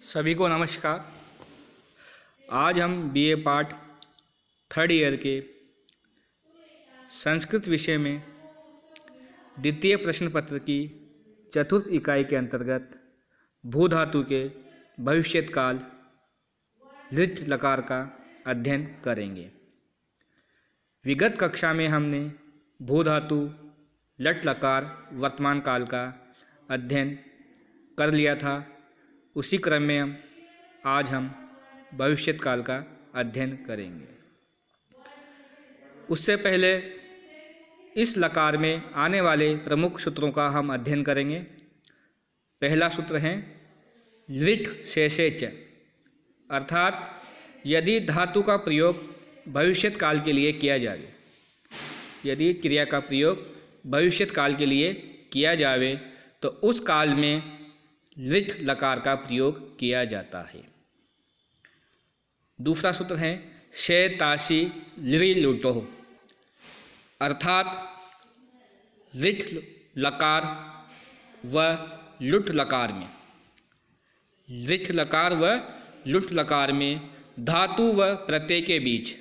सभी को नमस्कार। आज हम बीए पार्ट थर्ड ईयर के संस्कृत विषय में द्वितीय प्रश्न पत्र की चतुर्थ इकाई के अंतर्गत भू धातु के भविष्यत काल लिट लकार का अध्ययन करेंगे। विगत कक्षा में हमने भू धातु लट लकार वर्तमान काल का अध्ययन कर लिया था। उसी क्रम में आज हम भविष्यत काल का अध्ययन करेंगे। उससे पहले इस लकार में आने वाले प्रमुख सूत्रों का हम अध्ययन करेंगे। पहला सूत्र है लिट शेषे च, अर्थात यदि धातु का प्रयोग भविष्यत काल के लिए किया जाए, यदि क्रिया का प्रयोग भविष्यत काल के लिए किया जाए तो उस काल में लिट लकार का प्रयोग किया जाता है। दूसरा सूत्र है शेताशी लिरि लुटो, अर्थात लिट लकार व लुट लकार में, लिट लकार व लुट लकार में धातु व प्रत्यय के बीच,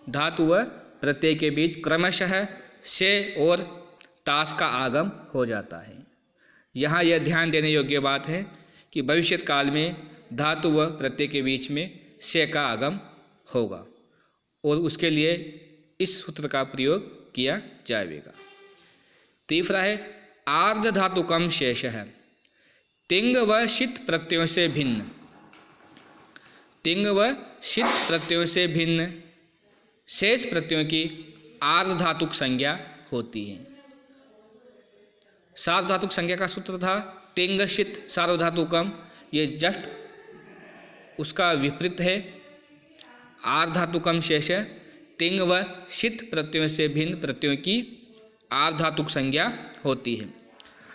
धातु व प्रत्यय के बीच क्रमशः से और तास का आगम हो जाता है। यहाँ यह ध्यान देने योग्य बात है कि भविष्यत काल में धातु व प्रत्यय के बीच में से का आगम होगा और उसके लिए इस सूत्र का प्रयोग किया जाएगा। तीसरा है आर्ध धातुकम शेष है, तिंग व शित प्रत्ययों से भिन्न, तिंग व शित प्रत्ययों से भिन्न शेष प्रत्ययों की आर्ध धातुक संज्ञा होती है। सार्वधातुक संज्ञा का सूत्र था तिंग शित सार्वधातुकम, ये जस्ट उसका विपरीत है। आर्धातुकम शेष तिंग व शित प्रत्ययों से भिन्न प्रत्ययों की आर्धातुक संज्ञा होती है।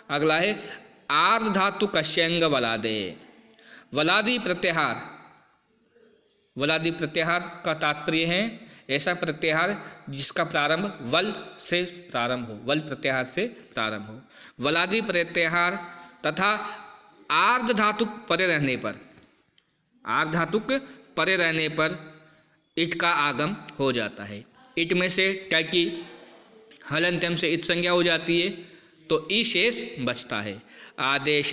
अगला है आर्धातुक अश्यंग वलादे, वलादी प्रत्याहार, वलादी प्रत्याहार का तात्पर्य है ऐसा प्रत्याहार जिसका प्रारंभ वल से प्रारंभ हो, वल प्रत्याहार से प्रारंभ हो। वलादी प्रत्याहार तथा आर्ध धातुक परे रहने पर, आर्ध धातुक परे रहने पर इट का आगम हो जाता है। इट में से टकी हलंत्यम से इत संज्ञा हो जाती है तो ई शेष बचता है। आदेश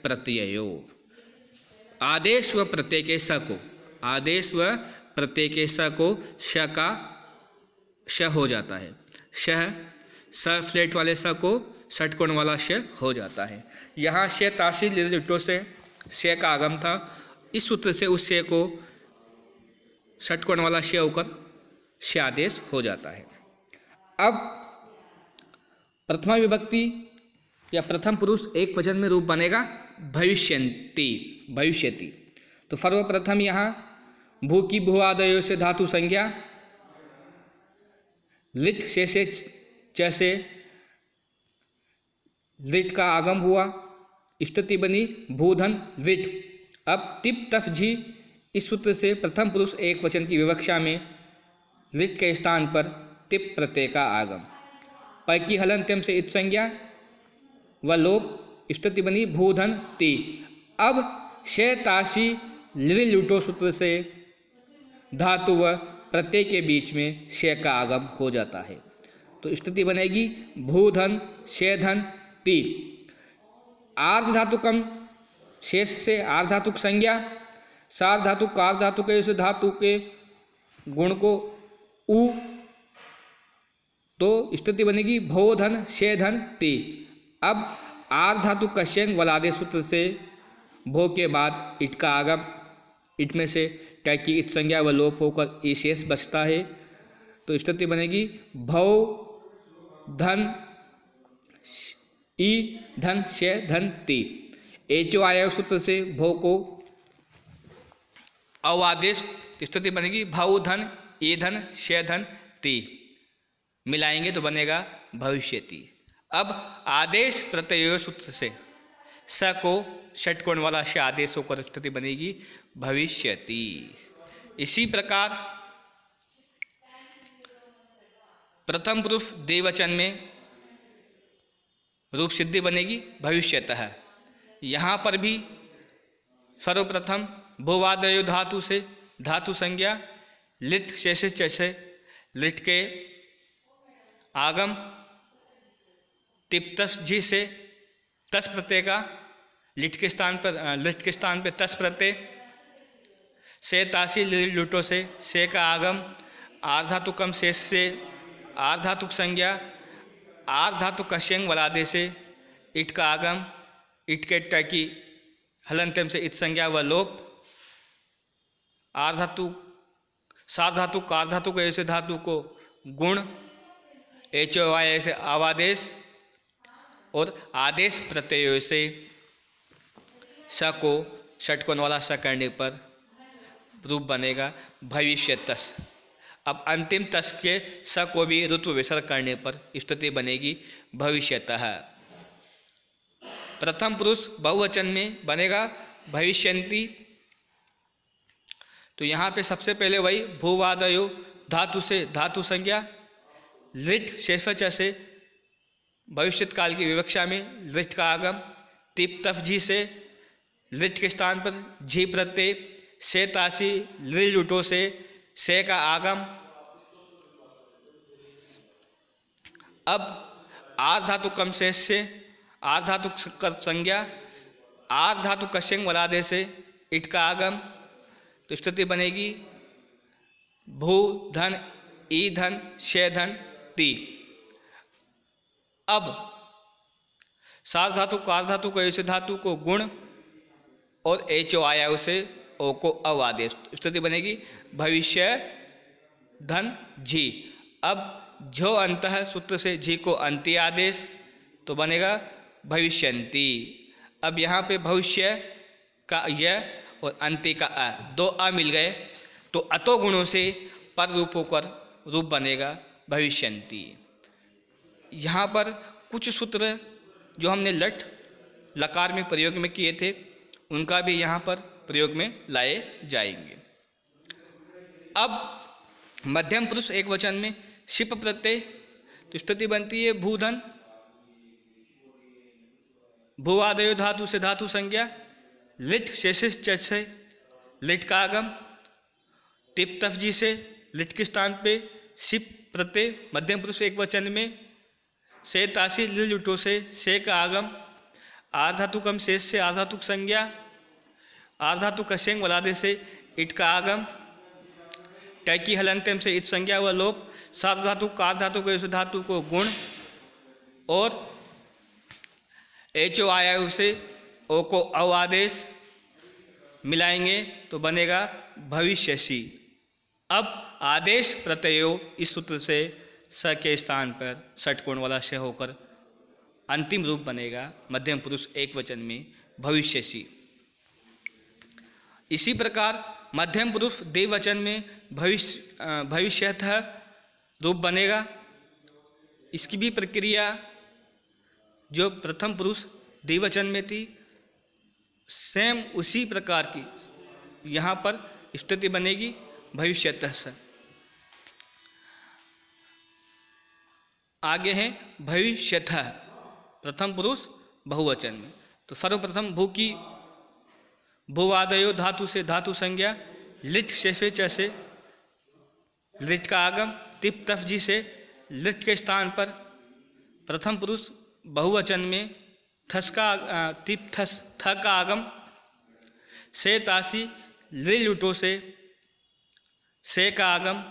प्रत्ययो, आदेश व प्रत्यय के स को, आदेश व प्रत्यय के स को श का श हो जाता है। शह स फ्लैट वाले स को षटकोण वाला श हो जाता है। यहाँ श ताशी लिटो से श का आगम था, इस सूत्र से उस श को षटकोण वाला श होकर श आदेश हो जाता है। अब प्रथमा विभक्ति या प्रथम पुरुष एक वचन में रूप बनेगा भविष्यन्ति, भविष्यति। तो सर्वप्रथम यहाँ भू की भूआदयो से धातु संज्ञा लिट शेषे च से लिट का आगम हुआ, स्थिति बनी भूधन लिट। अब तिप तफ झी इस सूत्र से प्रथम पुरुष एक वचन की विवक्षा में लिट के स्थान पर तिप प्रत्यय का आगम। पै की हलंत्यम से इत संज्ञा व लोप, स्थिति बनी भूधन ति। अब शेताशी लिरि लुटो सूत्र से धातु व प्रत्यय के बीच में शे का आगम हो जाता है तो स्थिति बनेगी भूधन शेधन ति। आर्ध धातुकम शेष से आर्ध धातुक संज्ञा, सार्ध धातुक कार्ध धातुक उस धातु के गुण को उ, तो स्थिति बनेगी भोधन शेधन ति। अब आर्ध धातुक कश्यंग वलादे सूत्र से भो के बाद इट का आगम, इट में से कै की इत संज्ञा व लोप होकर ई शेष बचता है तो स्थिति बनेगी भव धन ई धन शे धन ति। एचो आया सूत्र से भो को अवादेश, स्थिति बनेगी भव धन ई धन शे धन ति, मिलाएंगे तो बनेगा भविष्यति। अब आदेश प्रत्यय सूत्र से स को षटकोण वाला श आदेश होकर स्थिति बनेगी भविष्यति। इसी प्रकार प्रथम पुरुष द्विवचन में रूप सिद्धि बनेगी भविष्यतः। यहाँ पर भी सर्वप्रथम भूवादयो धातु से धातु संज्ञा लिट शेषे चसे लिट के आगम टिप तस जी से तस प्रत्यय का लिट के स्थान पर तस प्रत्यय से तासी लुटो से का आगम आर्धातुकम शेष से आर्धातुक संज्ञा आर्धातुक कश्यंग वलादे से इट का आगम इट के टकी हलंत्यम से इत संज्ञा व लोप आर्धातु सार्धातु कार्धातु को ऐसे धातु को गुण एचो वाय से आवादेश और आदेश प्रत्ययों से स को षटकोण वाला स करने पर रूप बनेगा भविष्य तस। अब अंतिम तस के स को भी ऋतु विसर्ग करने पर स्थिति बनेगी भविष्यतः। प्रथम पुरुष बहुवचन में बनेगा भविष्यन्ति। तो यहाँ पे सबसे पहले वही भूवादयो धातु से धातु संज्ञा लिट शेषवच से भविष्यत काल की विवक्षा में लिट का आगम टिप तफ जी से लिट के स्थान पर झी प्रत्यय से तासी लिल लुटो से का आगम। अब आर्धातु कम शेष से आर्धातु संज्ञा आर्धातु कश्यंग वलादे से इट का आगम। तो स्थिति बनेगी भू धन ई धन शे धन ती। अब सार्धातु कार्धातु को ऐसे धातु को गुण और एचो आया उसे ओ को अवादेश। स्थिति बनेगी भविष्य धन झी। अब झो अंतः सूत्र से झी को अंति आदेश तो बनेगा भविष्यन्ति। अब यहाँ पे भविष्य का य और अंति का अ दो अ मिल गए तो अतो गुणों से पर रूप होकर रूप बनेगा भविष्यन्ति। यहाँ पर कुछ सूत्र जो हमने लट लकार में प्रयोग में किए थे उनका भी यहाँ पर प्रयोग में लाए जाएंगे। अब मध्यम पुरुष एक वचन में शिप प्रत्यय तो स्थिति बनती है भूधन भूवादयो धातु से धातु संज्ञा लिट शेषिस च से लिट का आगम टिप तफ जी से लिट के स्थान पे शिप प्रत्यय मध्यम पुरुष एक वचन में से तासी लिल लुटो से का आगम आर्धातुकम शेष से आर्धातुक संज्ञा आर्धातु कश्यंग वलादे से इट का आगम टैकी हलंत्यम से इत संज्ञा व लोप सार्वधातु कार्धातु को धातु को गुण और एचो आया से ओ को अव आदेश मिलाएंगे तो बनेगा भविष्यसी। अब आदेश प्रत्ययो इस सूत्र से स के स्थान पर षटकोण वाला से होकर अंतिम रूप बनेगा मध्यम पुरुष एक वचन में भविष्यसी। इसी प्रकार मध्यम पुरुष द्विवचन में भविष्यतः रूप बनेगा। इसकी भी प्रक्रिया जो प्रथम पुरुष द्विवचन में थी सेम उसी प्रकार की यहाँ पर स्थिति बनेगी भविष्यतः से। आगे है भविष्यतः प्रथम पुरुष बहुवचन में। तो सर्वप्रथम भू की भूवादयो धातु से धातु संज्ञा लिट शेफे च से लिट का आगम तिप तफ जी से लिट के स्थान पर प्रथम पुरुष बहुवचन में थस का तिप थस थ का आगम से तासी लिल लुटो से का आगम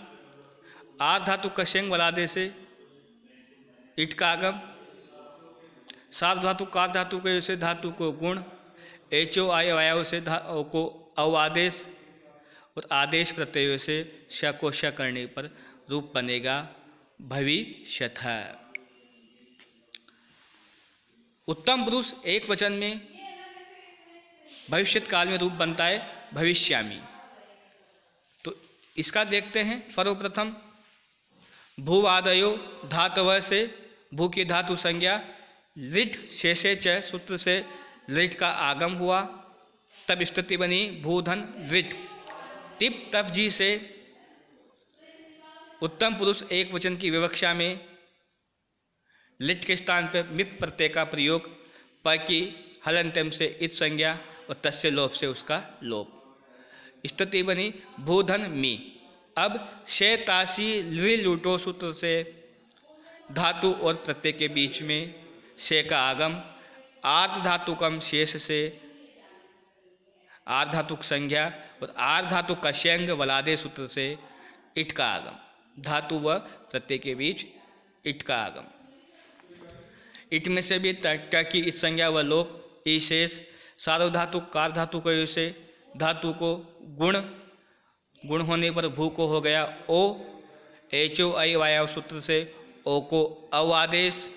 आर्धातु कश्यंग वलादे से इट का आगम सार्वधातु कार्धातु के से धातु को गुण एचो आय से को अव आदेश और आदेश प्रत्ययों से श को श करने पर रूप बनेगा भविष्यतः। उत्तम पुरुष एक वचन में भविष्यत काल में रूप बनता है भविष्यामि। तो इसका देखते हैं। सर्वप्रथम भूवादयो धातव से भू की धातु संज्ञा लिट शेषे च सूत्र से लिट का आगम हुआ तब स्थिति बनी भूधन लिट टिप तफ जी से उत्तम पुरुष एक वचन की विवक्षा में लिट के स्थान पर मिप प्रत्यय का प्रयोग प की हलंत्यम से इत संज्ञा और तस्य लोप से उसका लोप। स्थिति बनी भूधन मी। अब शे तासी लृ लूटो सूत्र से धातु और प्रत्यय के बीच में शे का आगम, आर्ध धातुकम शेष से आर्ध धातुक संज्ञा और आर्ध धातु कश्यंग वलादे सूत्र से इट का आगम। धातु व प्रत्यय के बीच इट का आगम। इट में से भी ट की इट संज्ञा व लोप। ई शेष सार्वधातुक कार धातु के से धातु को गुण होने पर भू को हो गया ओ। एचो आई वाया सूत्र से ओ को अव आदेश।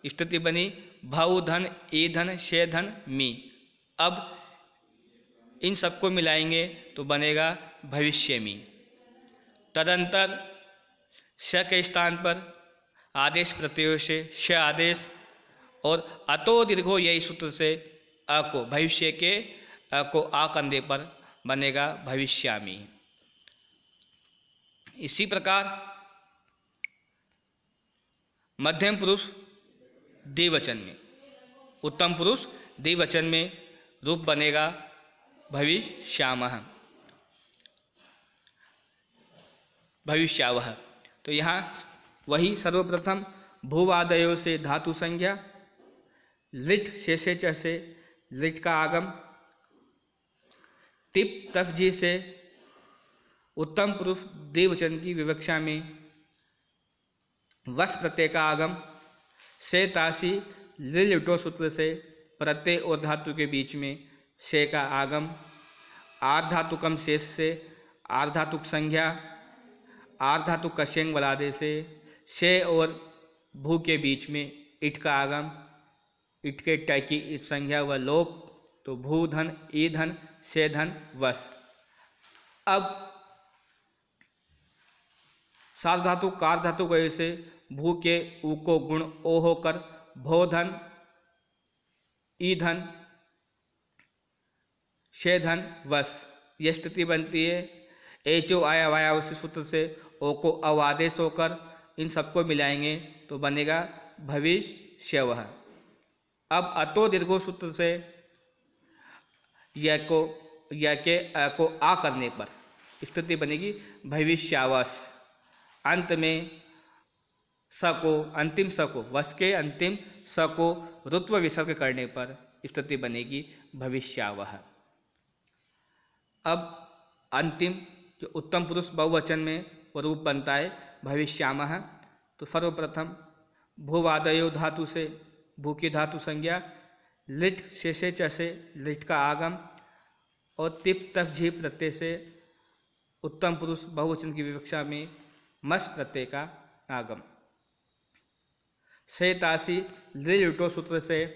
स्थिति बनी भव धन ई धन शे धन मी। अब इन सबको मिलाएंगे तो बनेगा भविष्य मी। तदंतर श के स्थान पर आदेश प्रत्ययों से श आदेश और अतो दीर्घो यही सूत्र से अ को भविष्य के अ को आ कंधे पर बनेगा भविष्यामी। इसी प्रकार मध्यम पुरुष द्विवचन में, उत्तम पुरुष द्विवचन में रूप बनेगा भविष्यामः, भविष्यावह। तो यहाँ वही सर्वप्रथम भूवादयों से धातु संज्ञा, लिट शेषे च से लिट का आगम, तिप तफ जी से उत्तम पुरुष द्विवचन की विवक्षा में वश प्रत्यय का आगम, से तासी लिटो सूत्र से प्रत्यय और धातु के बीच में से का आगम, आर्धातुकम शेष से आर्धातुक संज्ञा, आर्धातुक कश्यंग वलादे से और भू के बीच में इट का आगम, इट के ट की इट संज्ञा व लोप। तो भू धन ई धन से धन वश। अब सार्वधातु कार धातु को ऐसे भू के ऊ को गुण ओ होकर भो धन ई धन शे धन वश। यह स्थिति बनती है एचो आया वाया उस सूत्र से ओ को अवादेश होकर इन सबको मिलाएंगे तो बनेगा भविष्यवह। अब अतो दीर्घो सूत्र से य के अ को आ करने पर स्थिति बनेगी भविष्यावश। अंत में स को अंतिम स को वश के अंतिम स को ऋत्व विसर्ग करने पर स्थिति बनेगी भविष्यावह। अब अंतिम जो उत्तम पुरुष बहुवचन में वो रूप बनता है भविष्यामः। तो सर्वप्रथम भूवादयो धातु से भू की धातु संज्ञा, लिट शेषे च से लिट का आगम और तिप तफ झी प्रत्यय से उत्तम पुरुष बहुवचन की विवक्षा में मस प्रत्यय का आगम। से तासी लिटो सूत्र से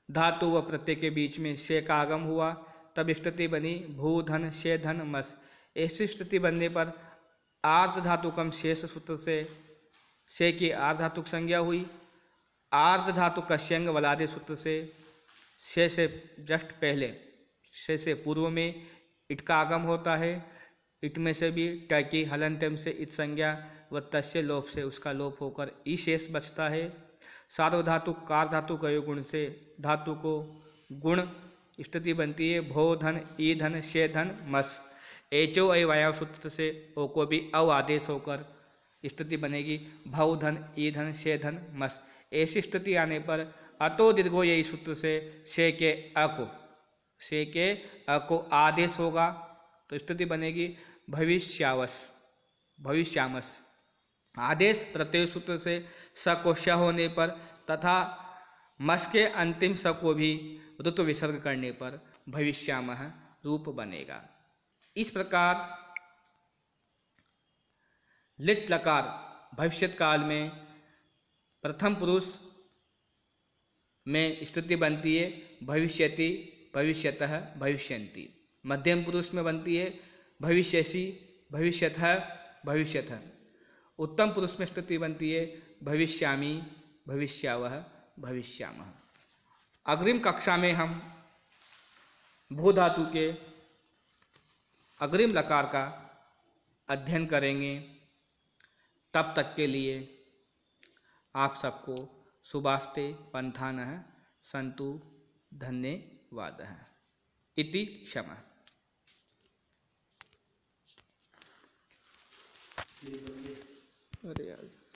धातु व प्रत्यय के बीच में से का आगम हुआ, तब स्थिति बनी भू धन शे धन मस। ऐसी स्थिति बनने पर आर्ध धातुकम शेष सूत्र से की आर्ध धातुक संज्ञा हुई, आर्ध धातु कश्यंग वलादे सूत्र से जस्ट पहले से पूर्व में इट का आगम होता है। इट में से भी ट की हलंत्यम से इत संज्ञा व तस्य लोप से उसका लोप होकर ई शेष बचता है। सार्वधातु कार धातु का गुण से धातु को गुण स्थिति बनती है भो धन ई धन शे धन मस। एचो ऐ वाया सूत्र से ओ को भी अव आदेश होकर स्थिति बनेगी भव धन ई धन शे धन मस। ऐसी स्थिति आने पर अतो दीर्घो यही सूत्र से के अ को आदेश होगा तो स्थिति बनेगी भविष्यामस। आदेश प्रत्यय सूत्र से स को श होने पर तथा मस के अंतिम स को भी ऋतु विसर्ग करने पर भविष्यामः रूप बनेगा। इस प्रकार लिट लकार भविष्यत काल में प्रथम पुरुष में स्थिति बनती है भविष्यति भविष्यतः भविष्यन्ति। मध्यम पुरुष में बनती है भविष्यसि भविष्यतः भविष्यतः। उत्तम पुरुष में स्थिति बनती है भविष्यामि भविष्यावह भविष्यामः। अग्रिम कक्षा में हम भू धातु के अग्रिम लकार का अध्ययन करेंगे। तब तक के लिए आप सबको शुभास्ते पंथानः सन्तु। धन्यवादः इति क्षमा। अरे यार।